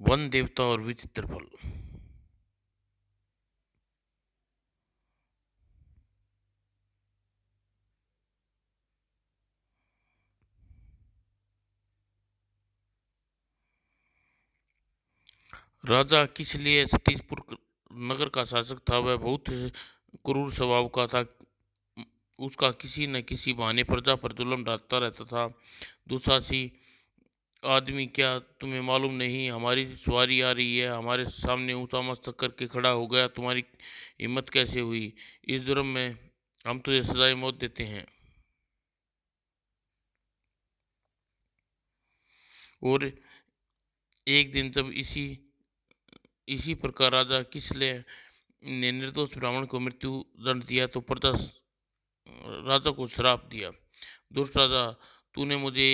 One देवता और विचित्र फल। राजा किस लिए सतीशपुर नगर का शासक था। वह बहुत क्रूर स्वभाव का था। उसका किसी न किसी बहाने प्रजा पर जुल्म डालता रहता था। दुशासी आदमी, क्या तुम्हें मालूम नहीं, हमारी सवारी आ रही है। हमारे सामने ऊंचा मस्तक करके खड़ा हो गया। तुम्हारी हिम्मत कैसे हुई। इस जुर्म में हम तुझे सजाए मौत देते हैं। और एक दिन जब इसी इसी प्रकार राजा किसले ने निर्दोष ब्राह्मण को मृत्यु दंड दिया तो प्रजा राजा को श्राप दिया। दुष्ट राजा, तूने मुझे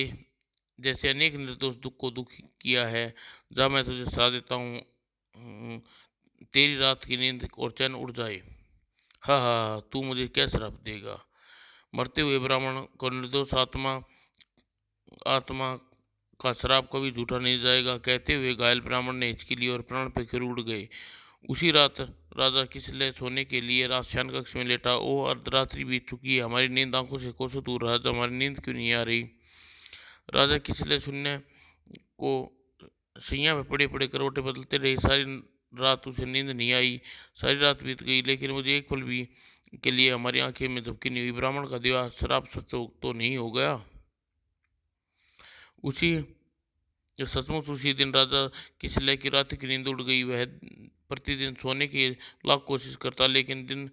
जैसे अनेक निर्दोष दुख को दुख किया है। जा, मैं तुझे सजा देता हूँ। तेरी रात की नींद और चैन उड़ जाए। हाँ हाँ हाँ, तू मुझे क्या श्राप देगा। मरते हुए ब्राह्मण को निर्दोष आत्मा आत्मा का श्राप कभी झूठा नहीं जाएगा। कहते हुए घायल ब्राह्मण ने हिचकी ली और प्राण पे फिर उड़ गए। उसी रात राजा किसले सोने के लिए शयन कक्ष में लेटा। ओ, अर्धरात्रि बीत चुकी है, हमारी नींद आंखों से कोसों दूर है। हमारी नींद क्यों नहीं आ रही। राजा किसले शून्य को सैया पे पड़े पड़े करवटें बदलते रहे। सारी रात उसे नींद नहीं आई। सारी रात बीत गई, लेकिन मुझे एक पल भी के लिए हमारी आंखें में झपकी नहीं हुई। ब्राह्मण का दिवा शराब सच तो नहीं हो गया। उसी सचमुच उसी दिन राजा किसले की रात की नींद उड़ गई। वह प्रतिदिन सोने की लाख कोशिश करता, लेकिन दिन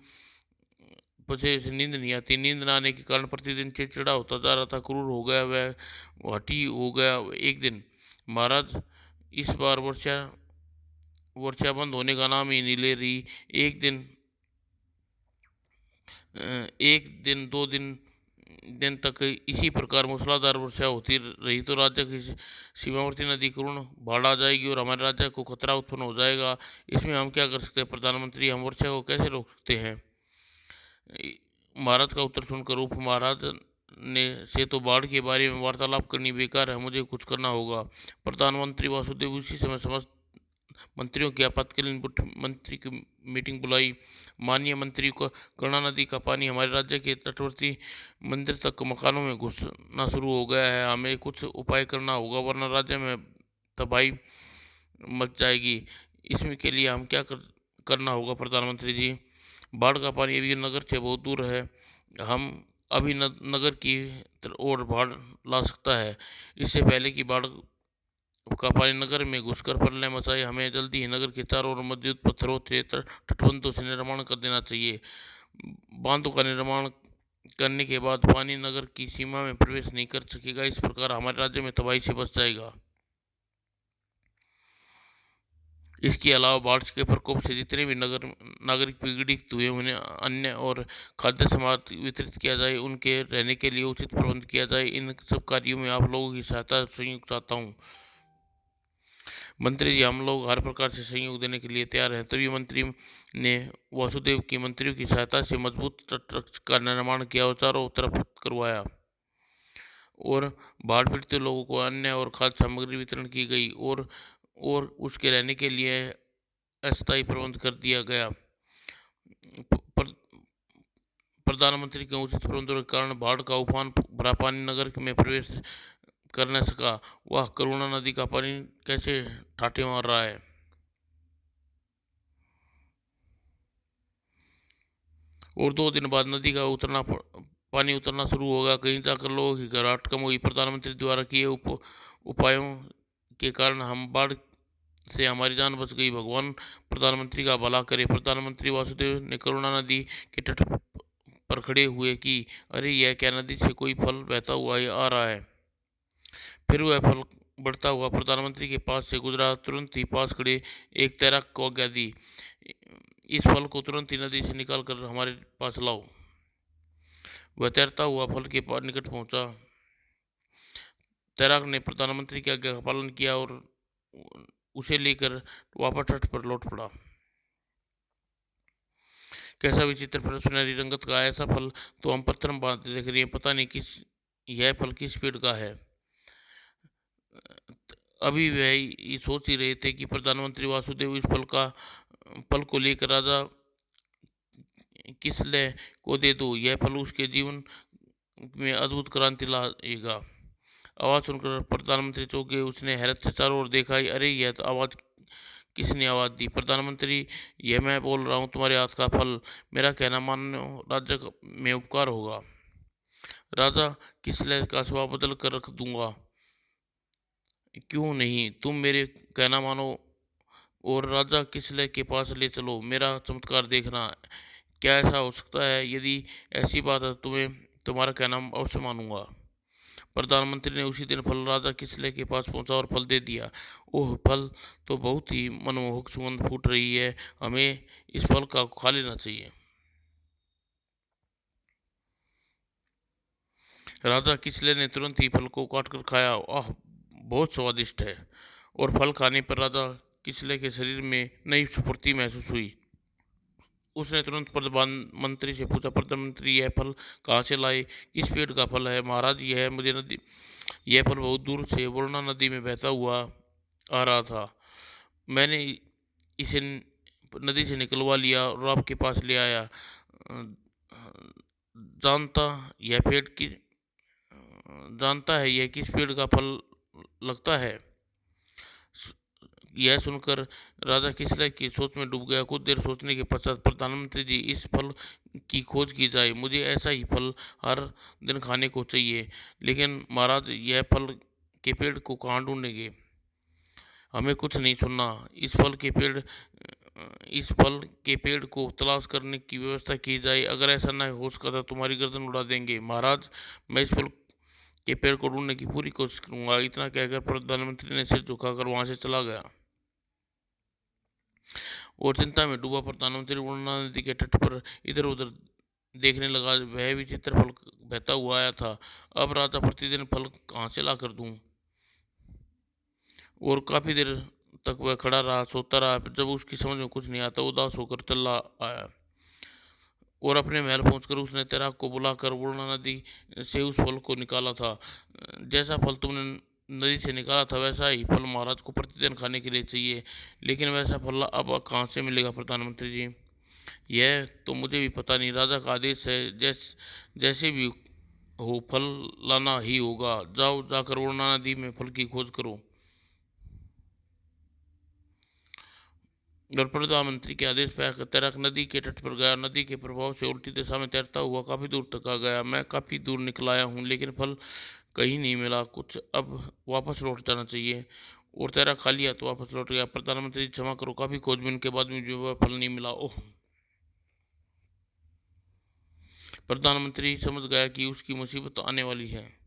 पसे से नींद नहीं आती। नींद न आने के कारण प्रतिदिन चिड़चिड़ा होता जा रहा था, क्रूर हो गया, वह हठी हो गया। एक दिन, महाराज, इस बार वर्षा वर्षा बंद होने का नाम ही नहीं ले रही। एक दिन एक दिन दो दिन तक इसी प्रकार मूसलाधार वर्षा होती रही तो राज्य की सीमावर्ती नदी करुण बाढ़ आ जाएगी और हमारे राज्य को खतरा उत्पन्न हो जाएगा। इसमें हम क्या कर सकते हैं प्रधानमंत्री। हम वर्षा को कैसे रोक सकते हैं। महाराज का उत्तर सुनकर उप महाराज ने से तो बाढ़ के बारे में वार्तालाप करनी बेकार है, मुझे कुछ करना होगा। प्रधानमंत्री वासुदेव उसी समय समस्त मंत्रियों की आपातकालीन मंत्री की मीटिंग बुलाई। माननीय मंत्री को, कर्णा नदी का पानी हमारे राज्य के तटवर्ती मंदिर तक मकानों में घुसना शुरू हो गया है। हमें कुछ उपाय करना होगा, वरना राज्य में तबाही मच जाएगी। इसमें के लिए हम क्या करना होगा प्रधानमंत्री जी। बाढ़ का पानी अभी नगर से बहुत दूर है। हम अभी नगर की ओर बाढ़ ला सकता है, इससे पहले कि बाढ़ का पानी नगर में घुसकर प्रलय मचाए। हमें जल्दी ही नगर के चारों ओर मजबूत पत्थरों से तटबंधों से निर्माण कर देना चाहिए। बांधों का निर्माण करने के बाद पानी नगर की सीमा में प्रवेश नहीं कर सकेगा। इस प्रकार हमारे राज्य में तबाही से बच जाएगा। इसके अलावा बाढ़ के प्रकोप से जितने भी नागरिक पीड़ित हुए उन्हें अन्न और खाद्य सामग्री वितरित किया जाए। उनके रहने के लिए उचित प्रबंध किया जाए। इन सब कार्यों में आप लोगों की सहायता सहयोग चाहता हूँ। मंत्री जी, हम लोग हर प्रकार से सहयोग देने के लिए तैयार हैं। तभी मंत्री ने वासुदेव की मंत्रियों की सहायता से मजबूत तट का निर्माण किया और चारों तरफ करवाया और बाढ़ पीड़ित लोगों को अन्न और खाद्य सामग्री वितरण की गई और उसके रहने के लिए अस्थायी प्रबंध कर दिया गया। प्रधानमंत्री के उचित प्रबंधों के कारण बाढ़ का उफान भरा पानी नगर में प्रवेश कर न सका। वह करुणा नदी का पानी कैसे ठाठे मार रहा है। और 2 दिन बाद नदी का पानी उतरना शुरू होगा। कहीं जाकर लोगों की घबराहट कम हुई। प्रधानमंत्री द्वारा किए उपायों के कारण हम बाढ़ से हमारी जान बच गई। भगवान प्रधानमंत्री का भला करे। प्रधानमंत्री वासुदेव ने करुणा नदी के तट पर खड़े हुए कि अरे, यह क्या, नदी से कोई फल बहता हुआ आ रहा है। फिर वह फल बढ़ता हुआ प्रधानमंत्री के पास से गुजरा। तुरंत ही पास खड़े एक तैराक को आज्ञा दी, इस फल को तुरंत ही नदी से निकाल कर हमारे पास लाओ। वह तैरता हुआ फल के पास निकट पहुंचा। तैराक ने प्रधानमंत्री की आज्ञा का पालन किया और उसे लेकर वापस तट पर लौट पड़ा। कैसा विचित्र फल, सुनहरी रंगत का ऐसा फल तो हम पत्थर में बांधते देख रहे हैं। पता नहीं यह फल किस पेड़ का है। अभी वह ये सोच ही रहे थे कि प्रधानमंत्री वासुदेव इस फल को लेकर राजा किसले को दे दो, यह फल उसके जीवन में अद्भुत क्रांति लाएगा। आवाज सुनकर प्रधानमंत्री चौंक गए। उसने हैरत से चारों ओर देखा। अरे यह तो आवाज किसने आवाज दी? प्रधानमंत्री, यह मैं बोल रहा हूँ, तुम्हारे हाथ का फल। मेरा कहना मानो, राज्य में उपकार होगा। राजा किसले का स्वभाव बदल कर रख दूंगा। क्यों नहीं, तुम मेरे कहना मानो और राजा किसले के पास ले चलो। मेरा चमत्कार देखना। क्या ऐसा हो सकता है? यदि ऐसी बात है तुम्हें तुम्हारा कहना अवश्य मानूंगा। प्रधानमंत्री ने उसी दिन फल राजा किसले के पास पहुंचा और फल दे दिया। ओह, फल तो बहुत ही मनमोहक सुगंध फूट रही है। हमें इस फल का खा लेना चाहिए। राजा किसले ने तुरंत ही फल को काट कर खाया। आह, बहुत स्वादिष्ट है। और फल खाने पर राजा किसले के शरीर में नई स्फूर्ति महसूस हुई। उसने तुरंत प्रधानमंत्री से पूछा, प्रधानमंत्री, यह फल कहाँ से लाए? किस पेड़ का फल है? महाराज, यह फल बहुत दूर से वरुणा नदी में बहता हुआ आ रहा था। मैंने इसे नदी से निकलवा लिया और आपके पास ले आया। जानता यह पेड़ की जानता है यह किस पेड़ का फल लगता है? यह सुनकर राजा किसले की सोच में डूब गया। कुछ देर सोचने के पश्चात, प्रधानमंत्री जी, इस फल की खोज की जाए। मुझे ऐसा ही फल हर दिन खाने को चाहिए। लेकिन महाराज, यह फल के पेड़ को कहाँ ढूंढेंगे? हमें कुछ नहीं सुनना। इस फल के पेड़ को तलाश करने की व्यवस्था की जाए। अगर ऐसा न हो सका तो तुम्हारी गर्दन उड़ा देंगे। महाराज, मैं इस फल के पेड़ को ढूंढने की पूरी कोशिश करूंगा। इतना कहकर प्रधानमंत्री ने सिर झुकाकर वहां से चला गया। और चिंता में डूबा प्रधानमंत्री यमुना नदी के तट पर इधर उधर देखने लगा। वह भी चित्रफल बहता हुआ आया था। अब राजा प्रतिदिन फल कहाँ से ला कर दूं? और काफी देर तक वह खड़ा रहा, सोता रहा। जब उसकी समझ में कुछ नहीं आता, उदास होकर चला आया। और अपने महल पहुंचकर उसने तैराक को बुलाकर वरुणा नदी से उस फल को निकाला था। जैसा फल तुमने नदी से निकाला था, वैसा ही फल महाराज को प्रतिदिन खाने के लिए चाहिए। लेकिन वैसा फल अब कहाँ से मिलेगा प्रधानमंत्री जी? यह तो मुझे भी पता नहीं। राजा का आदेश है, जैसे भी हो फल लाना ही होगा। जाओ, जाकर वरुणा नदी में फल की खोज करो। और प्रधानमंत्री के आदेश पर तैराक नदी के तट पर गया। नदी के प्रभाव से उल्टी दिशा में तैरता हुआ काफी दूर तक आ गया। मैं काफी दूर निकल आया हूँ, लेकिन फल कहीं नहीं मिला। कुछ अब वापस लौट जाना चाहिए। और तैराक खाली हाथ वापस लौट गया। प्रधानमंत्री, क्षमा करो, काफी खोजबीन के बाद मुझे वह फल नहीं मिला। ओह! प्रधानमंत्री समझ गया कि उसकी मुसीबत आने वाली है।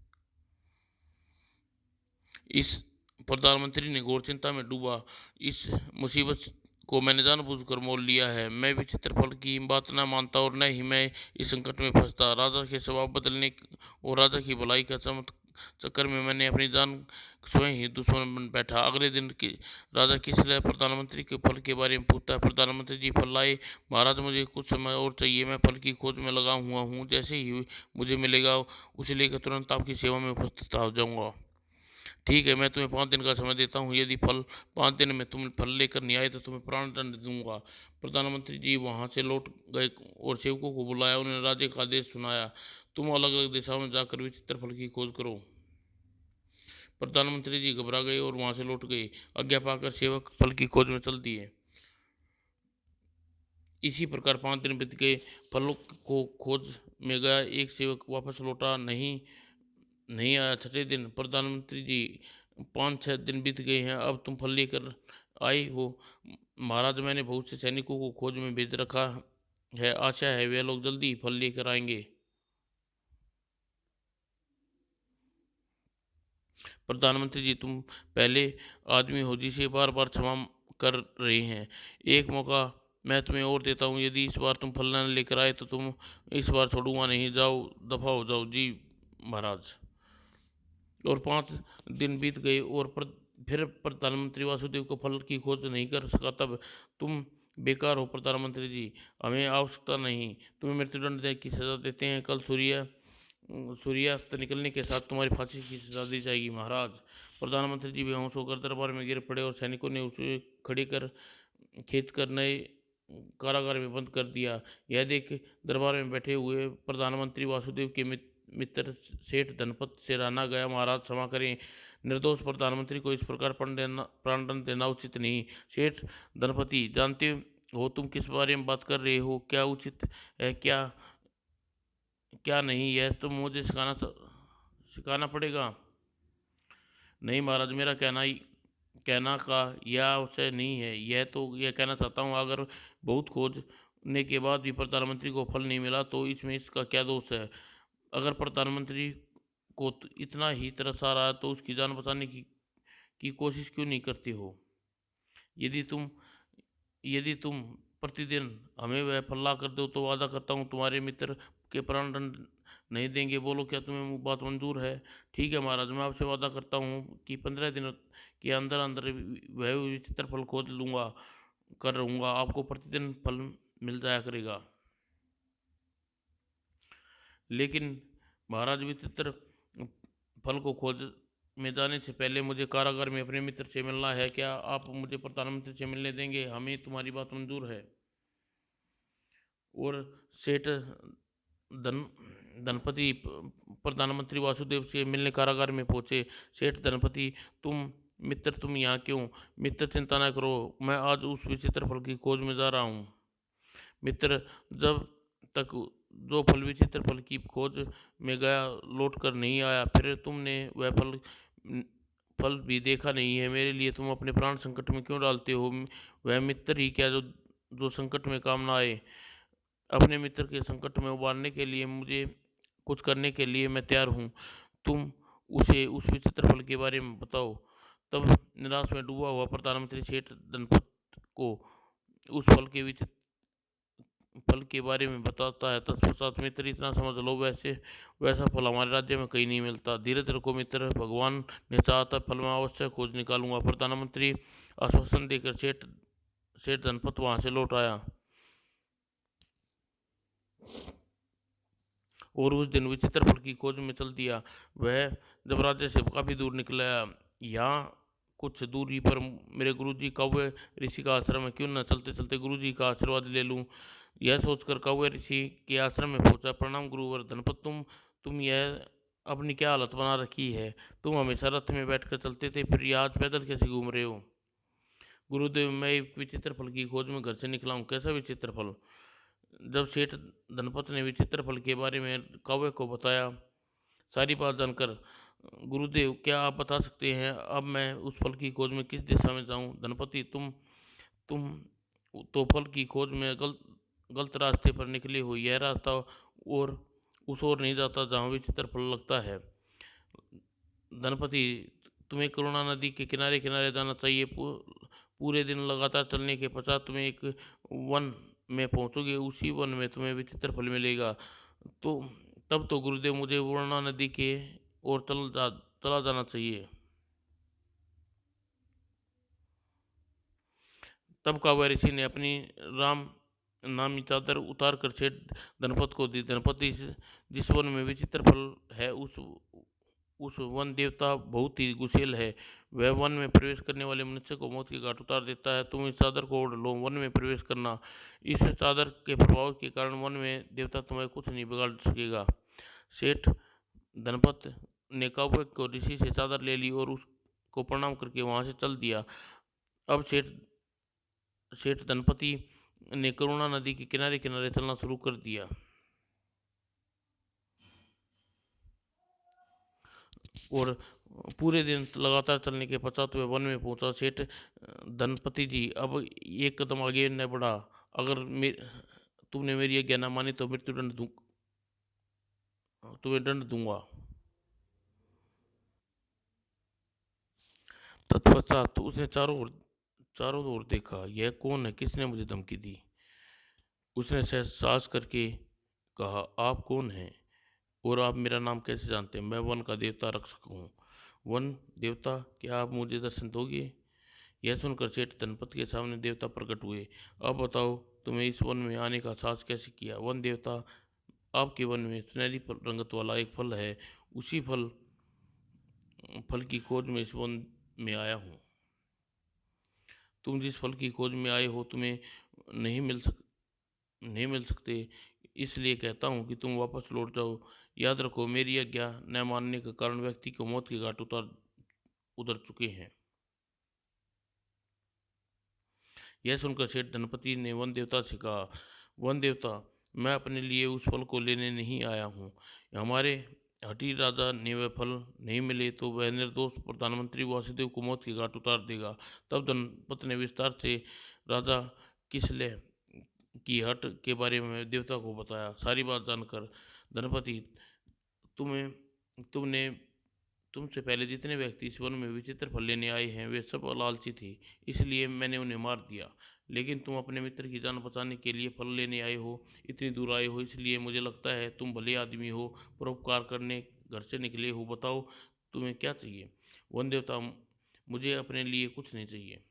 इस प्रधानमंत्री ने घोर चिंता में डूबा। इस मुसीबत को मैंने जानबूझकर मोल लिया है। मैं भी चित्रफल की बात न मानता और न ही मैं इस संकट में फंसता। राजा के स्वभाव बदलने और राजा की भलाई का चक्कर में मैंने अपनी जान स्वयं ही दुश्मन बन बैठा। अगले दिन की राजा किसले प्रधानमंत्री के फल के बारे में पूछता है। प्रधानमंत्री जी, फल लाए? महाराज, मुझे कुछ समय और चाहिए। मैं फल की खोज में लगा हुआ हूँ। जैसे ही मुझे मिलेगा, उसे लेकर तुरंत आपकी सेवा में उपस्थित हो जाऊंगा। ठीक है, मैं तुम्हें 5 दिन का समय देता हूँ। यदि 5 दिन में तुम फल लेकर नहीं आए तो तुम्हें प्राण दंड दूंगा। प्रधानमंत्री जी वहां से लौट गए और सेवकों को बुलाया। उन्होंने राजे का आदेश सुनाया, तुम अलग अलग दिशाओं में जाकर विचित्र फल की खोज करो। प्रधानमंत्री जी घबरा गए और वहां से लौट गए। आज्ञा पाकर सेवक फल की खोज में चल दिए। इसी प्रकार 5 दिन बीत गए। फलों को खोज में गया एक सेवक वापस लौटा नहीं नहीं आया। छठे दिन, प्रधानमंत्री जी, 5-6 दिन बीत गए हैं, अब तुम फल लेकर आए हो? महाराज, मैंने बहुत से सैनिकों को खोज में भेज रखा है। आशा है वे लोग जल्दी ही फल लेकर आएंगे। प्रधानमंत्री जी, तुम पहले आदमी हो जिसे बार बार क्षमा कर रहे हैं। एक मौका मैं तुम्हें और देता हूँ। यदि इस बार तुम फल न लेकर आए तो तुम इस बार छोड़ूंगा नहीं। जाओ, दफा हो जाओ। जी महाराज। और 5 दिन बीत गए और फिर प्रधानमंत्री वासुदेव को फल की खोज नहीं कर सका। तब, तुम बेकार हो प्रधानमंत्री जी, हमें आवश्यकता नहीं। तुम्हें मृत्युदंड की सजा देते हैं। कल सूर्य सूर्यास्त निकलने के साथ तुम्हारी फांसी की सजा दी जाएगी महाराज। प्रधानमंत्री जी बेहोश होकर दरबार में गिर पड़े और सैनिकों ने उसे खड़े कर खींच कर नए कारागार में बंद कर दिया। यह देख दरबार में बैठे हुए प्रधानमंत्री वासुदेव के मित्र सेठ धनपत से राना गया, महाराज क्षमा करें, निर्दोष प्रधानमंत्री को इस प्रकार प्राणदंड देना उचित नहीं। सेठ धनपति, जानते हो तुम किस बारे में बात कर रहे हो? क्या उचित है, क्या क्या नहीं, यह तुम मुझे सिखाना पड़ेगा। नहीं महाराज, मेरा कहना का यह अवसर नहीं है। यह कहना चाहता हूँ, अगर बहुत खोजने के बाद भी प्रधानमंत्री को फल नहीं मिला तो इसमें इसका क्या दोष है? अगर प्रधानमंत्री को इतना ही तरस आ रहा है तो उसकी जान बचाने की कोशिश क्यों नहीं करती हो? यदि तुम यदि तुम प्रतिदिन हमें वह फल ला कर दो तो वादा करता हूँ तुम्हारे मित्र के प्राण दंड नहीं देंगे। बोलो, क्या तुम्हें बात मंजूर है? ठीक है महाराज, मैं आपसे वादा करता हूँ कि 15 दिनों के अंदर अंदर वह विचित्र फल खोज लूँगा कर रहूँगा, आपको प्रतिदिन फल मिल जाया करेगा। लेकिन महाराज, विचित्र फल को खोज में जाने से पहले मुझे कारागार में अपने मित्र से मिलना है। क्या आप मुझे प्रधानमंत्री से मिलने देंगे? हमें तुम्हारी बात मंजूर है। और सेठ धन धनपति प्रधानमंत्री वासुदेव से मिलने कारागार में पहुंचे। सेठ धनपति, तुम यहाँ क्यों? मित्र, चिंता न करो, मैं आज उस विचित्र फल की खोज में जा रहा हूँ। मित्र, जब तक जो फल विचित्र फल की खोज में गया लौट कर नहीं आया, फिर तुमने वह फल भी देखा नहीं है, मेरे लिए तुम अपने प्राण संकट में क्यों डालते हो? वह मित्र ही क्या जो जो संकट में काम ना आए। अपने मित्र के संकट में उबारने के लिए मुझे कुछ करने के लिए मैं तैयार हूँ। तुम उसे उस विचित्र फल के बारे में बताओ। तब निराश में डूबा हुआ प्रधानमंत्री सेठ धनपत को उस फल के बारे में बताता है। तत्पश्चात, मित्र, इतना समझ लो, वैसा फल हमारे राज्य में कहीं नहीं मिलता। धीरज रखो मित्र, भगवान ने चाहा था फल में अवश्य खोज निकालूंगा। प्रधानमंत्री आश्वासन देकर सेठ धनपत वहां से लौट आया और उस दिन विचित्र फल की खोज में चल दिया। वह जब राज्य से काफी दूर निकला, यहाँ कुछ दूरी पर मेरे गुरुजी कौवे ऋषि का आश्रम है, क्यों न चलते चलते गुरुजी का आशीर्वाद ले लूं। यह सोचकर कौवे ऋषि के आश्रम में पहुंचा। प्रणाम गुरुवर धनपत, तुम यह अपनी क्या हालत बना रखी है? तुम हमेशा रथ में बैठकर चलते थे, फिर आज पैदल कैसे घूम रहे हो? गुरुदेव, मैं एक विचित्र फल की खोज में घर से निकला हूँ। कैसा विचित्र फल? जब सेठ धनपत ने विचित्र फल के बारे में कौवे को बताया, सारी बात जानकर, गुरुदेव, क्या आप बता सकते हैं अब मैं उस फल की खोज में किस दिशा में जाऊं? धनपति, तुम तो फल की खोज में गलत रास्ते पर निकले हो। यह रास्ता और उस ओर नहीं जाता जहाँ विचित्र फल लगता है। धनपति, तुम्हें करुणा नदी के किनारे किनारे जाना चाहिए। पूरे दिन लगातार चलने के पश्चात तुम्हें एक वन में पहुंचोगे। उसी वन में तुम्हें विचित्र फल मिलेगा। तो तब तो गुरुदेव, मुझे करुणा नदी के ओर चला जाना चाहिए। तब कांवर ऋषि ने अपनी राम नामी चादर उतार कर सेठ धनपत को दी। धनपति, जिस वन में विचित्र फल है उस वन देवता बहुत ही गुस्सेल है। वह वन में प्रवेश करने वाले मनुष्य को मौत के घाट उतार देता है। तुम इस चादर को ओढ़ लो, वन में प्रवेश करना। इस चादर के प्रभाव के कारण वन में देवता तुम्हें कुछ नहीं बिगाड़ सकेगा। सेठ धनपत ने कौवे को ऋषि से चादर ले ली और उसको प्रणाम करके वहां से चल दिया। अब सेठ धनपति ने करुणा नदी के किनारे किनारे चलना शुरू कर दिया और पूरे दिन लगातार चलने के पश्चात वह वन में पहुंचा। सेठ धनपति जी, अब एक कदम आगे न बढ़ा। अगर तुमने मेरी आज्ञा न मानी तो तुम्हें दंड दूंगा। तत्पश्चात उसने चारों ओर देखा। यह कौन है? किसने मुझे धमकी दी? उसने साहस करके कहा, आप कौन हैं और आप मेरा नाम कैसे जानते हैं? मैं वन का देवता रक्षक हूँ। वन देवता, क्या आप मुझे दर्शन दोगे? यह सुनकर सेठ धनपत के सामने देवता प्रकट हुए। अब बताओ, तुम्हें इस वन में आने का साहस कैसे किया? वन देवता, आपके वन में सुनहरी रंगत वाला एक फल है, उसी फल की खोज में इस वन में आया हूँ। तुम जिस फल की खोज में आए हो तुम्हें नहीं नहीं मिल सकते, इसलिए कहता हूँ कि तुम वापस लौट जाओ। याद रखो, मेरी आज्ञा न मानने के कारण व्यक्ति को मौत के घाट उतर चुके हैं। यह सुनकर सेठ धनपति ने वन देवता से कहा, वन देवता, मैं अपने लिए उस फल को लेने नहीं आया हूँ। हमारे हठी राजा ने वह फल नहीं मिले तो वह निर्दोष प्रधानमंत्री वासुदेव को मौत के घाट उतार देगा। तब धनपति ने विस्तार से राजा किसले की हट के बारे में देवता को बताया। सारी बात जानकर धनपति, तुम्हें तुमने तुमसे पहले जितने व्यक्ति इस वन में विचित्र फल लेने आए हैं वे सब लालची थे, इसलिए मैंने उन्हें मार दिया। लेकिन तुम अपने मित्र की जान बचाने के लिए फल लेने आए हो, इतनी दूर आए हो, इसलिए मुझे लगता है तुम भले आदमी हो, परोपकार करने घर से निकले हो। बताओ तुम्हें क्या चाहिए? वन देवता, मुझे अपने लिए कुछ नहीं चाहिए।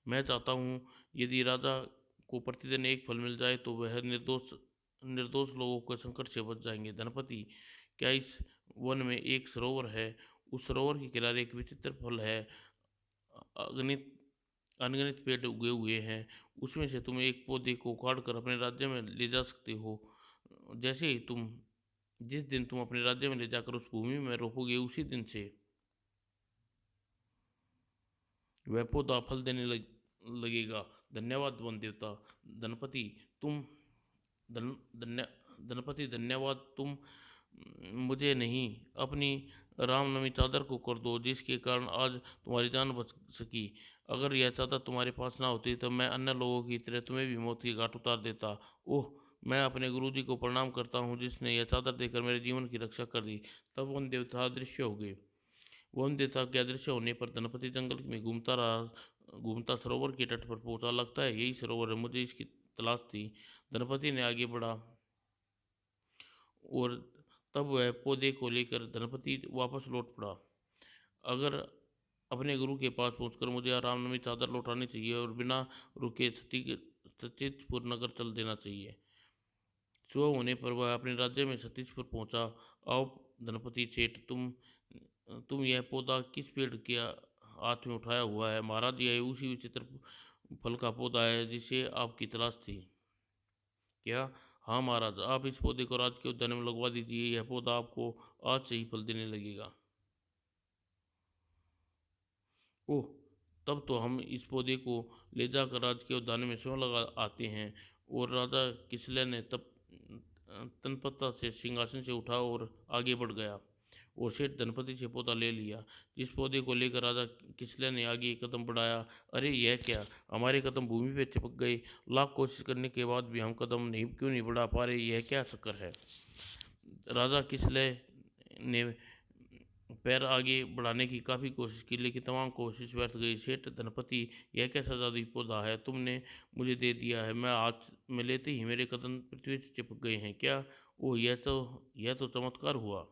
मैं चाहता हूँ यदि राजा को प्रतिदिन एक फल मिल जाए तो वह निर्दोष निर्दोष लोगों के संकट से बच जाएंगे। धनपति, क्या इस वन में एक सरोवर है? उस सरोवर के किनारे एक विचित्र फल है, अगणित अनगिनत पेड़ उगे हुए हैं, उसमें से तुम एक पौधे को उखाड़ कर अपने राज्य में ले जा सकते हो। जैसे ही जिस दिन तुम अपने राज्य में ले जाकर उस भूमि में रोपोगे उसी दिन से वह पौधा फल देने लगेगा। धन्यवाद वन देवता। धनपति तुम धन धन्य धनपति धन्यवाद, तुम मुझे नहीं, अपनी रामनवमी चादर को कर दो जिसके कारण आज तुम्हारी जान बच सकी। अगर यह चादर तुम्हारे पास ना होती तो मैं अन्य लोगों की तरह तुम्हें भी मौत की घाट उतार देता। ओह, मैं अपने गुरुजी को प्रणाम करता हूँ जिसने यह चादर देकर मेरे जीवन की रक्षा कर दी। तब वन देवता अदृश्य हो गए। वन देवता के अदृश्य होने पर धनपति जंगल में घूमता सरोवर के तट पर पहुंचा। लगता है यही सरोवर है, मुझे इसकी तलाश थी। धनपति ने आगे बढ़ा और तब वह पौधे को लेकर धनपति वापस लौट पड़ा। अगर अपने गुरु के पास पहुंचकर मुझे रामनवमी चादर लौटानी चाहिए और बिना रुके सतीशपुर नगर चल देना चाहिए। सुबह होने पर वह अपने राज्य में सतीशपुर पहुंचा। आओ धनपति सेठ, तुम यह पौधा किस पेड़ के हाथ में उठाया हुआ है? महाराज, यह उसी विचित्र फल का पौधा है जिसे आपकी तलाश थी। क्या? हाँ महाराज, आप इस पौधे को राज के उद्यान में लगवा दीजिए, यह पौधा आपको आज से ही फल देने लगेगा। ओह, तब तो हम इस पौधे को ले जाकर राज के उद्यान में स्वयं लगा आते हैं। और राजा किसले ने तब तनपत्ता से सिंहासन से उठा और आगे बढ़ गया और सेठ धनपति से पौधा ले लिया। जिस पौधे को लेकर राजा किसले ने आगे कदम बढ़ाया, अरे यह क्या, हमारे कदम भूमि पे चिपक गए। लाख कोशिश करने के बाद भी हम कदम क्यों नहीं बढ़ा पा रहे, यह क्या चक्कर है? राजा किसले ने पैर आगे बढ़ाने की काफ़ी कोशिश की लेकिन तमाम कोशिश व्यर्थ गई। सेठ धनपति, यह कैसा जादुई पौधा है तुमने मुझे दे दिया है? मैं हाथ में लेते ही मेरे कदम पृथ्वी से चिपक गए हैं। क्या? ओह, यह तो चमत्कार हुआ।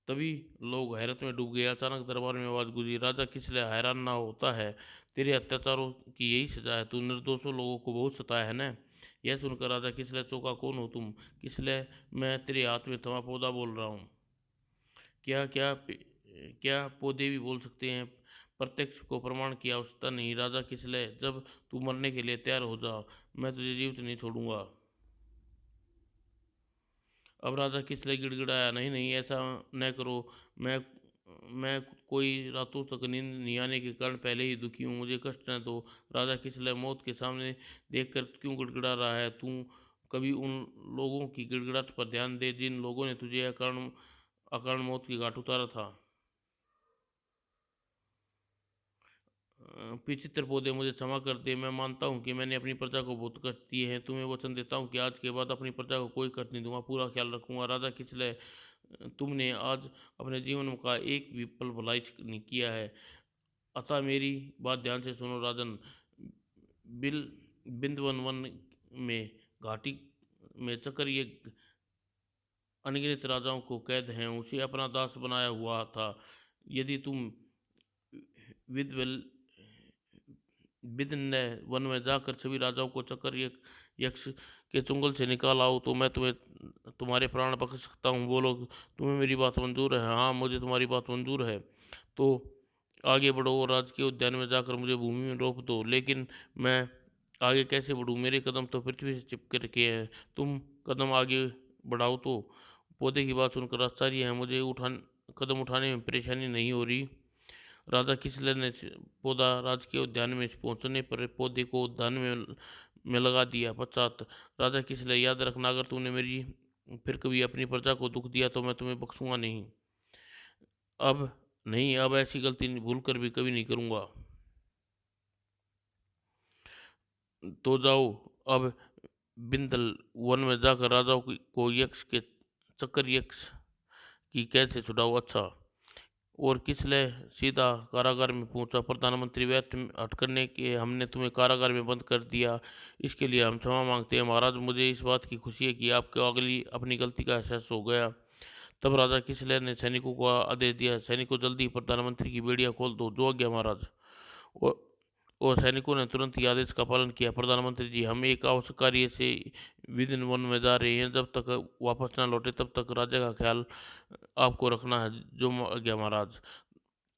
तभी लोग हैरत में डूब गए। अचानक दरबार में आवाज गूंजी, राजा किसले, हैरान ना होता है? तेरे अत्याचारों की यही सजा है। तू निर्दोषों लोगों को बहुत सताया है ना? यह सुनकर राजा किसले चौंका। कौन हो तुम? किसले, मैं तेरे हाथ में थमा पौधा बोल रहा हूँ। क्या क्या क्या पौधे भी बोल सकते हैं? प्रत्यक्ष को प्रमाण की आवश्यकता नहीं। राजा किसले, जब तू मरने के लिए तैयार हो जा, मैं तुझे जीवित नहीं छोड़ूंगा। अब राजा किसले गिड़गिड़ाया, नहीं नहीं, ऐसा न करो। मैं मैं कोई रातों तक नींद नहीं आने के कारण पहले ही दुखी हूँ, मुझे कष्ट न दो। राजा किसले, मौत के सामने देखकर क्यों गिड़गिड़ा रहा है तू? कभी उन लोगों की गिड़गिड़ाहट पर ध्यान दे जिन लोगों ने तुझे अकारण अकारण मौत की घाट उतारा था। विचित्र पौधे, मुझे क्षमा कर दे। मैं मानता हूँ कि मैंने अपनी प्रजा को बहुत कष्ट दिए हैं। तुम्हें वचन देता हूँ कि आज के बाद अपनी प्रजा को कोई कष्ट नहीं दूंगा, पूरा ख्याल रखूंगा। राजा किसले, तुमने आज अपने जीवन का एक भी पल भलाई नहीं किया है, अतः मेरी बात ध्यान से सुनो। राजन, बिल बिंदवन वन में घाटी में चक्कर ये अनगिनत राजाओं को कैद हैं, उसे अपना दास बनाया हुआ था। यदि तुम विद विदन ने वन में जाकर सभी राजाओं को चक्कर यक्ष के चुंगल से निकाल आओ तो मैं तुम्हें तुम्हारे प्राण बख्श सकता हूँ। बोलो, तुम्हें मेरी बात मंजूर है? हाँ, मुझे तुम्हारी बात मंजूर है। तो आगे बढ़ो और राजकीय उद्यान में जाकर मुझे भूमि में रोप दो। लेकिन मैं आगे कैसे बढ़ूँ? मेरे कदम तो पृथ्वी से चिपके रखे हैं। तुम कदम आगे बढ़ाओ तो। पौधे की बात सुनकर आश्चर्य है, मुझे कदम उठाने में परेशानी नहीं हो रही। राजा किसलर ने पौधा राजकीय उद्यान में पहुंचने पर पौधे को उद्यान में लगा दिया। पश्चात राजा किसलर, याद रखना, अगर तूने मेरी फिर कभी अपनी प्रजा को दुख दिया तो मैं तुम्हें बख्शूंगा नहीं। अब नहीं, अब ऐसी गलती भूल कर भी कभी नहीं करूंगा। तो जाओ अब बिंदल वन में जाकर राजाओं को यक्ष के चक्कर यक्ष की कैद से छुड़ाओ। अच्छा। और किसले सीधा कारागार में पहुंचा। प्रधानमंत्री, व्यर्थ हट करने के हमने तुम्हें कारागार में बंद कर दिया, इसके लिए हम क्षमा मांगते हैं महाराज। मुझे इस बात की खुशी है कि आपको अगली अपनी गलती का एहसास हो गया। तब राजा किसले ने सैनिकों को आदेश दिया, सैनिकों जल्दी प्रधानमंत्री की बेड़ियां खोल दो। जो आज्ञा महाराज। और और सैनिकों ने तुरंत ही आदेश का पालन किया। प्रधानमंत्री जी, हम एक आवश्यक कार्य से विदिन वन में जा रहे हैं, जब तक वापस ना लौटे तब तक राजा का ख्याल आपको रखना है। जो आज्ञा महाराज।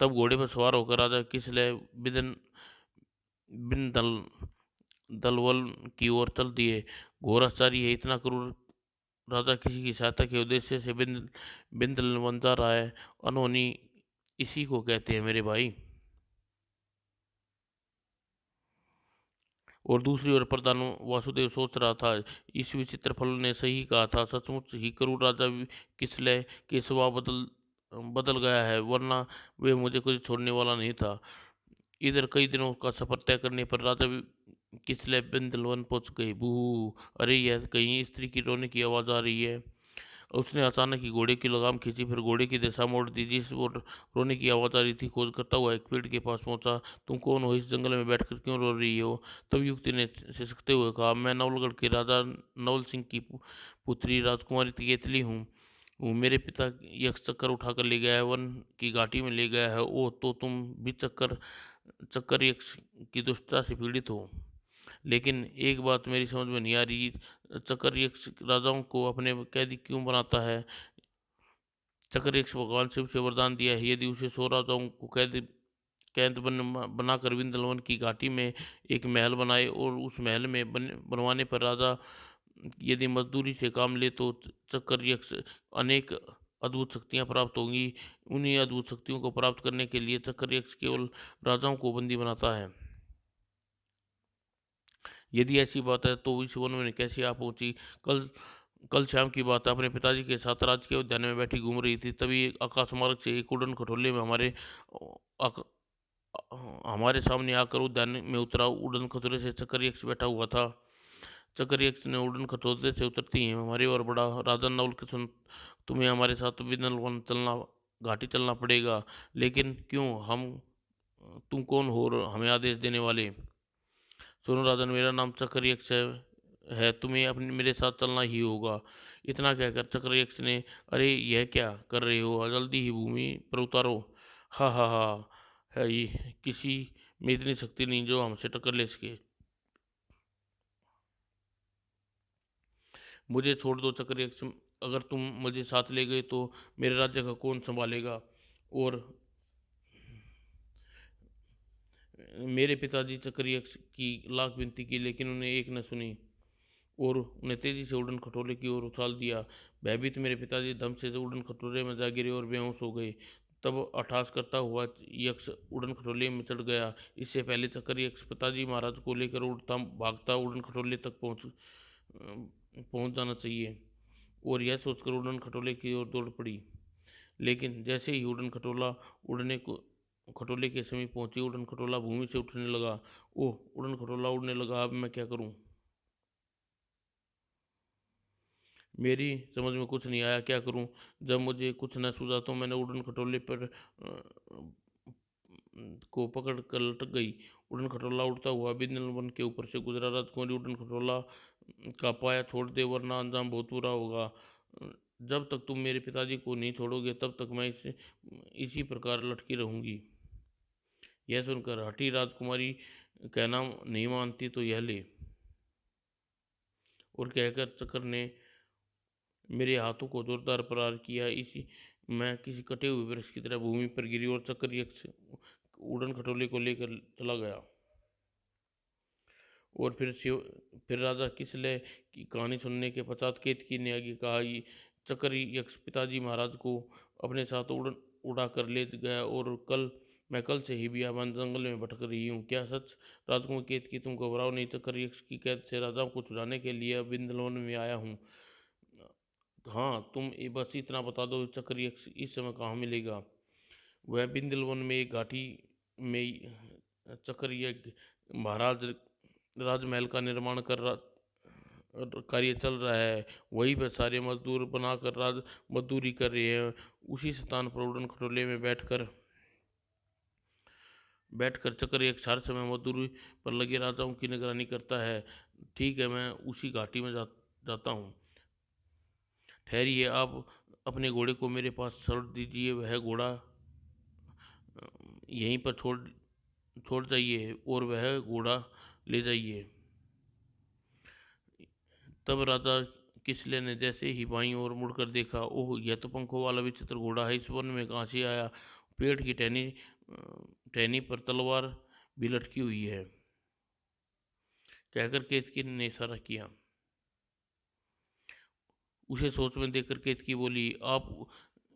तब घोड़े पर सवार होकर राजा किसले बिदन बिन दलवल की ओर चल दिए। घोर आश्चर्य है, इतना क्रूर राजा किसी की सहायता के उद्देश्य से बिंदल बन जा रहा है। अनहोनी इसी को कहते हैं मेरे भाई। और दूसरी ओर प्रधान वासुदेव सोच रहा था, इस विचित्र फल ने सही कहा था, सचमुच ही क्रूर राजा किसले के स्वभाव बदल बदल गया है, वरना वे मुझे कुछ छोड़ने वाला नहीं था। इधर कई दिनों का सफर तय करने पर राजा भी किसले बिंदलवन पहुंच गए। बू, अरे यह कहीं स्त्री की रोने की आवाज आ रही है। उसने अचानक ही घोड़े की लगाम खींची, फिर घोड़े की दिशा मोड़ दी जिस ओर रोने की आवाज आ रही थी। खोज करता हुआ एक पेड़ के पास पहुंचा। तुम कौन हो? इस जंगल में बैठकर क्यों रो रही हो? तब युवती ने सिसकते हुए कहा, मैं नवलगढ़ के राजा नवल सिंह की पुत्री राजकुमारी केतली हूँ। मेरे पिता यक्ष चक्कर उठाकर ले गया है, वन की घाटी में ले गया है। ओ, तो तुम भी चक्कर चक्कर यक्ष की दुष्टता से पीड़ित हो। लेकिन एक बात मेरी समझ में नहीं आ रही, चक्कर यक्ष राजाओं को अपने कैदी क्यों बनाता है? चक्कर यक्ष भगवान शिव से वरदान दिया है, यदि उसे 100 राजाओं को कैद बनाकर विंध्यवन की घाटी में एक महल बनाए और उस महल में बनवाने पर राजा यदि मजदूरी से काम ले तो चक्कर यक्ष अनेक अद्भुत शक्तियां प्राप्त होंगी। उन्हीं अद्भुत शक्तियों को प्राप्त करने के लिए चक्कर यक्ष केवल राजाओं को बंदी बनाता है। यदि ऐसी बात है तो इस वन में कैसे आ पहुंची? कल कल शाम की बात है, अपने पिताजी के साथ राजकीय उद्यान में बैठी घूम रही थी, तभी आकाश मार्ग से एक उड़न खटोले में हमारे सामने आकर उद्यान में उतरा। उड़न खटोले से चक्कर यक्ष बैठा हुआ था। चक्कर यक्ष ने उड़न खटोले से उतरती ही हमारी ओर बढ़ा। राजा नवल किशन, तुम्हें हमारे साथ बिनल वन चलना घाटी चलना पड़ेगा। लेकिन क्यों? तुम कौन हो और हमें आदेश देने वाले? सुनो राजन, मेरा नाम चक्रयक्ष है, तुम्हें अपने मेरे साथ चलना ही होगा। इतना कहकर चक्रयक्ष ने, अरे यह क्या कर रहे हो? जल्दी ही भूमि पर उतारो। हा हा हा, है ये किसी में इतनी शक्ति नहीं जो हमसे टक्कर ले सके। मुझे छोड़ दो चक्रयक्ष, अगर तुम मुझे साथ ले गए तो मेरे राज्य का कौन संभालेगा? और मेरे पिताजी चक्रयक्ष की लाख विनती की, लेकिन उन्हें एक न सुनी और उन्हें तेजी से उड़न खटोले की ओर उछाल दिया। भयभीत मेरे पिताजी दम से उड़न खटोले में जा गिरे और बेहोश हो गए। तब अट्टहास करता हुआ यक्ष उड़न खटोले में चढ़ गया। इससे पहले चक्कर यक्ष पिताजी महाराज को लेकर उड़ता भागता उड़न खटोले तक पहुंच जाना चाहिए, और यह सोचकर उड़न खटोले की ओर दौड़ पड़ी। लेकिन जैसे ही उड़न खटोला उड़ने को खटोले के समीप पहुंची, उड़न खटोला भूमि से उठने लगा। ओह, उड़न खटोला उड़ने लगा, अब मैं क्या करूं? मेरी समझ में कुछ नहीं आया, क्या करूं? जब मुझे कुछ न सूझा तो मैंने उड़न खटोले पर को पकड़ कर लटक गई। उड़न खटोला उड़ता हुआ बिंदल वन के ऊपर से गुजरा। राजकुमारी, उड़न खटोला का पाया छोड़ दे, वरना अंजाम बहुत बुरा होगा। जब तक तुम मेरे पिताजी को नहीं छोड़ोगे तब तक मैं इसी प्रकार लटकी रहूंगी। यह सुनकर हठी राजकुमारी कहना नहीं मानती तो यह ले। और कहकर चक्र ने मेरे हाथों को जोरदार प्रहार किया। इसी मैं किसी कटे हुए वृक्ष की तरह भूमि पर गिरी और चक्र यक्ष उड़न खटोले को लेकर चला गया। और फिर राजा किसले की कहानी सुनने के पश्चात केतकी ने आगे कहा, चक्र यक्ष पिताजी महाराज को अपने साथ उड़ा कर ले गया और मैं कल से ही बियाबान जंगल में भटक रही हूँ। क्या सच? राजकुमार केतकी, तुम घबराओ नहीं, चक्र यक्ष की कैद से राजाओं को छुड़ाने के लिए बिंदलोन में आया हूँ। हाँ, तुम बस इतना बता दो, चक्र यक्ष इस समय कहाँ मिलेगा? वह बिंदलवन में एक घाटी में चक्र यज्ञ महाराज राजमहल का निर्माण कार्य चल रहा है। वहीं पर सारे मजदूर बनाकर राज मजदूरी कर रहे हैं। उसी स्थान पर उड़न खटोले में बैठकर चक्र एक हर समय मजदूरी पर लगे राजाओं की निगरानी करता है। ठीक है, मैं उसी घाटी में जाता हूँ। ठहरिए, आप अपने घोड़े को मेरे पास छोड़ दीजिए। वह घोड़ा यहीं पर छोड़ जाइए और वह घोड़ा ले जाइए। तब राजा किसले ने जैसे ही बाईं ओर मुड़कर देखा, ओह, यह तो पंखों वाला विचित्र घोड़ा है। इस वन में कहाँ से आया? पेड़ की टहनी पर तलवार भी लटकी हुई है। कहकर केतकी ने इशारा किया। उसे सोच में देखकर केतकी बोली, आप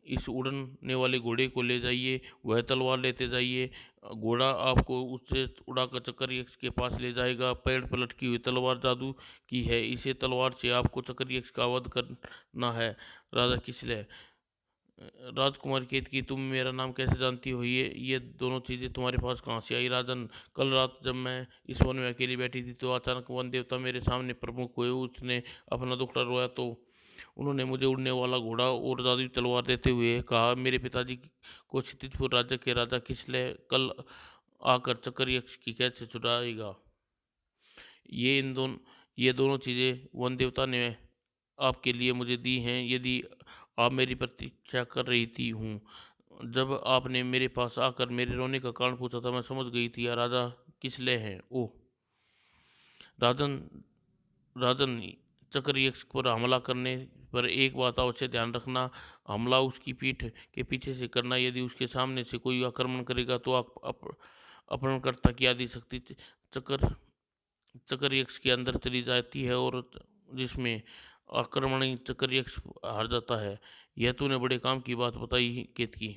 इस उड़ने वाले घोड़े को ले जाइए, वह तलवार लेते जाइए। घोड़ा आपको उससे उड़ाकर चक्र यक्ष के पास ले जाएगा। पेड़ पर लटकी हुई तलवार जादू की है, इसे तलवार से आपको चक्र यक्ष का वध करना है। राजा किसले, राजकुमार केतकी, तुम मेरा नाम कैसे जानती हो? ये दोनों चीजें तुम्हारे पास कहाँ से आई? राजन, कल रात जब मैं इस वन में अकेली बैठी थी तो अचानक वन देवता मेरे सामने प्रमुख हुए। उसने अपना दुखड़ा रोया तो उन्होंने मुझे उड़ने वाला घोड़ा और जादुई तलवार देते हुए कहा, मेरे पिताजी को क्षितिजपुर राज्य के राजा किसले कल आकर चक्र यक्ष की कैद से छुड़ाएगा। ये दोनों चीजें वन देवता ने आपके लिए मुझे दी हैं। यदि आप मेरी प्रतीक्षा कर रही थी हूँ, जब आपने मेरे पास आकर मेरे रोने का कारण पूछा था, मैं समझ गई थी राजा किसले हैं। ओह राजन, राजन, चक्र यक्ष पर हमला करने पर एक बात अवश्य ध्यान रखना, हमला उसकी पीठ के पीछे से करना। यदि उसके सामने से कोई आक्रमण करेगा तो अपहरणकर्ता की आदि शक्ति चक्र चक्र यक्ष के अंदर चली जाती है और जिसमें आक्रमणी चक्र यक्ष हार जाता है। यह तूने बड़े काम की बात बताई केतकी।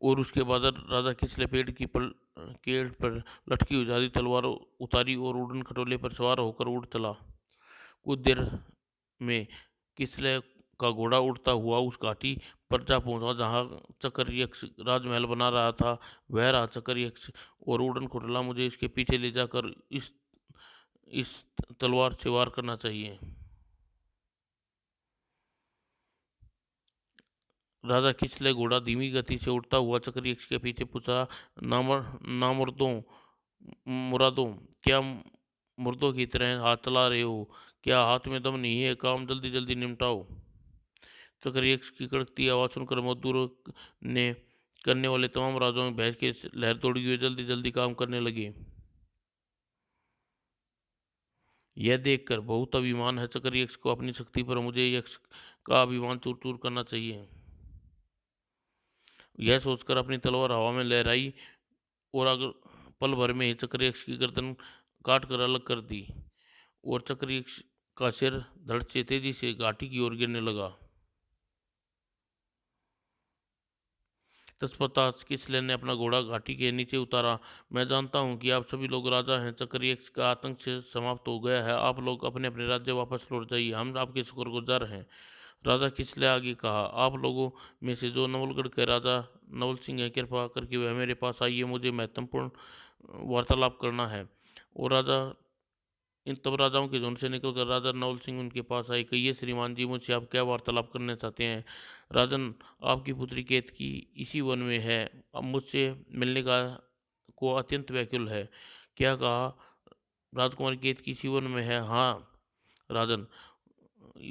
और उसके बाद राजा किसले पेड़ पर लटकी हुई जादी तलवार उतारी और उड़न खटोले पर सवार होकर उड़ चला। कुछ देर में किसले का घोड़ा उड़ता हुआ उस घाटी पर जा पहुंचा जहां चक्र यक्ष राजमहल बना रहा था। वह रहा चक्र यक्ष और उड़न खटोला मुझे इसके पीछे ले जाकर इस तलवार से वार करना चाहिए। राजा किसले घोड़ा धीमी गति से उड़ता हुआ चक्र यक्ष के पीछे पूछा, नामर्दों मुरादों, क्या मुर्दों की तरह हाथ चला रहे हो? क्या हाथ में दम नहीं है? काम जल्दी जल्दी निपटाओ। चक्र यक्ष की कड़कती आवाज सुनकर मजदूरों ने करने वाले तमाम राजाओं में भैंस के लहर दौड़ी हुए जल्दी जल्दी काम करने लगे। यह देखकर बहुत अभिमान है चक्र यक्ष को अपनी शक्ति पर, मुझे यक्ष का अभिमान चूर चूर करना चाहिए। यह सोचकर अपनी तलवार हवा में लहराई और अगर पल भर में ही चक्र यक्ष की गर्दन काट कर अलग कर दी और चक्र यक्ष का सिर धड़ से तेजी से घाटी की ओर गिरने लगा। तत्पश्चात किसले ने अपना घोड़ा घाटी के नीचे उतारा। मैं जानता हूँ कि आप सभी लोग राजा हैं। चक्र यक्ष का आतंक से समाप्त हो गया है। आप लोग अपने अपने राज्य वापस लौट जाइए, हम आपके शुक्रगुजार हैं। राजा किसले आगे कहा, आप लोगों में से जो नवलगढ़ के राजा नवल सिंह है, कृपा करके वह मेरे पास आइए, मुझे महत्वपूर्ण वार्तालाप करना है। और इन तब राजाओं के झुंड से निकलकर राजा नवल सिंह उनके पास आए। कहिए श्रीमान जी, मुझसे आप क्या वार्तालाप करना चाहते हैं? राजन, आपकी पुत्री केतकी इसी वन में है, अब मुझसे मिलने का को अत्यंत व्याकुल है। क्या कहा? राजकुमारी केतकी इसी वन में है? हाँ राजन,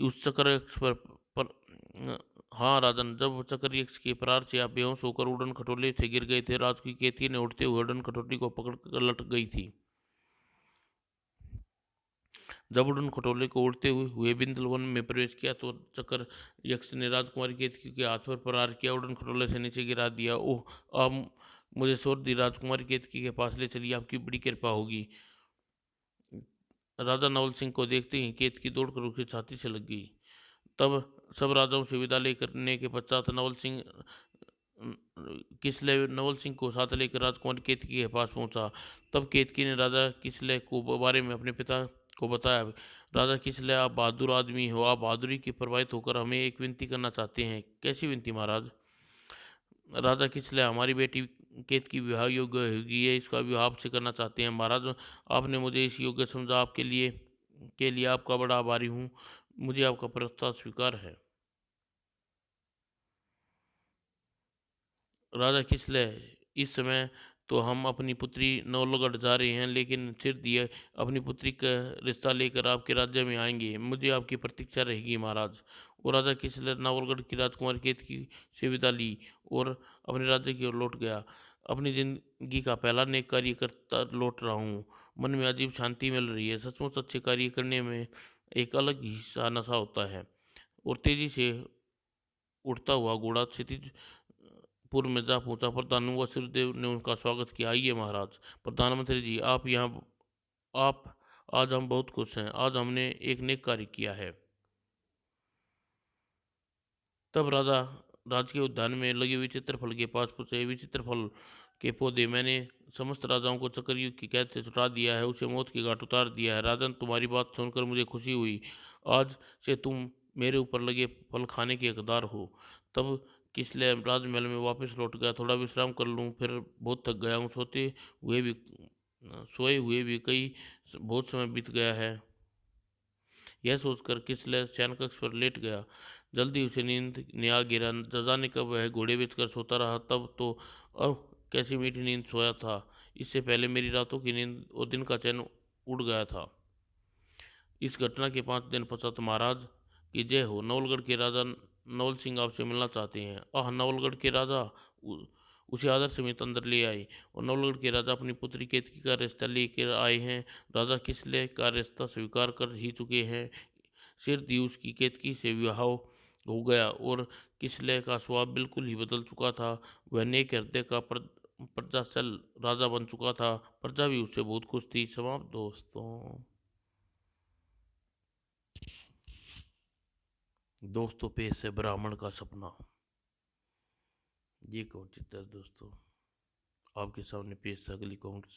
उस चक्र पर हाँ राजन, जब चक्र यक्ष के प्रहार से आप बेहोश होकर उड़न खटोले से गिर गए थे, राज की केतकी ने उड़ते हुए उड़न खटोले को पकड़ कर लटक गई थी। जब उड़न खटोले को उड़ते हुए बिंदल वन में प्रवेश किया तो चक्र यक्ष ने राजकुमारी केतकी के हाथ पर प्रहार किया, उड़न खटोले से नीचे गिरा दिया। ओह, आप मुझे छोड़ दी, राजकुमारी केतकी के पास ले चलिए, आपकी बड़ी कृपा होगी। राजा नवल सिंह को देखते ही केतकी दौड़कर उसकी छाती से लग गई। तब सब राजाओं से विदा लेने के पश्चात नवल सिंह किसले नवल सिंह को साथ लेकर राजकुमारी केतकी के पास पहुंचा। तब केतकी ने राजा किसले को बारे में अपने पिता को बताया। राजा किसले, आप बहादुर आदमी हो, आप बहादुरी की प्रभावित होकर हमें एक विनती करना चाहते हैं। कैसी विनती महाराज? राजा किसले, हमारी बेटी केतकी विवाह योग्य होगी है, इसका विवाह आपसे करना चाहते हैं महाराज। आपने मुझे इस योग्य समझा, आपके लिए आपका बड़ा आभारी हूँ। मुझे आपका प्रस्ताव स्वीकार है। राजा किसले, इस समय तो हम अपनी पुत्री नवलगढ़ जा रहे हैं, लेकिन सिर दिए अपनी पुत्री का रिश्ता लेकर आपके राज्य में आएंगे। मुझे आपकी प्रतीक्षा रहेगी महाराज। और राजा किसले नवलगढ़ की राजकुमारी केतकी से विदा ली और अपने राज्य की ओर लौट गया। अपनी जिंदगी का पहला नेक कार्य करता लौट रहा हूँ, मन में अजीब शांति मिल रही है। सचमुच अच्छे कार्य करने में एक अलग ही सा नशा होता है। और तेजी से उड़ता हुआ घोड़ा क्षितिज पूर्व में जा पहुंचा। प्रधानु व सूर्यदेव ने उनका स्वागत किया। आइए महाराज। प्रधानमंत्री जी, आप आज हम बहुत खुश हैं, आज हमने एक नेक कार्य किया है। तब राजा राज के उद्यान में लगे हुए चित्रफल के पास पूछे, विचित्रफल के पौधे, मैंने समस्त राजाओं को चक्रव्यूह की कैद से छुड़ा दिया है, उसे मौत की घाट उतार दिया है। राजन, तुम्हारी बात सुनकर मुझे खुशी हुई। आज से तुम मेरे ऊपर लगे फल खाने के हकदार हो। तब किसले राजमहल में वापस लौट गया। थोड़ा विश्राम कर लूँ, फिर बहुत थक गया हूँ। सोए हुए भी कई बहुत समय बीत गया है। यह सोचकर किसले शयन कक्ष पर लेट गया। जल्दी उसे नींद ने आ गिरा। जाने कब वह घोड़े बेचकर सोता रहा, तब तो अब कैसी मीठी नींद सोया था। इससे पहले मेरी रातों की नींद और दिन का चैन उड़ गया था। इस घटना के 5 दिन पश्चात महाराज की जय हो। नवलगढ़ के राजा नवल सिंह आपसे मिलना चाहते हैं। आह, नवलगढ़ के राजा, उसे आदर समेत अंदर ले आए। और नवलगढ़ के राजा अपनी पुत्री केतकी का रिश्ता लेकर आए हैं। राजा किसले का रिश्ता स्वीकार कर ही चुके हैं। सिर दी उसकी केतकी से विवाह हो गया और किसले का स्वभाव बिल्कुल ही बदल चुका था। वह नेक हृदय का प्रजाशल राजा बन चुका था। प्रजा भी उससे बहुत खुश थी। समाप्त दोस्तों। दोस्तों, पेश है ब्राह्मण का सपना। ये कौन चित्र है दोस्तों, आपके सामने पेश है। अगली कॉमेंट्स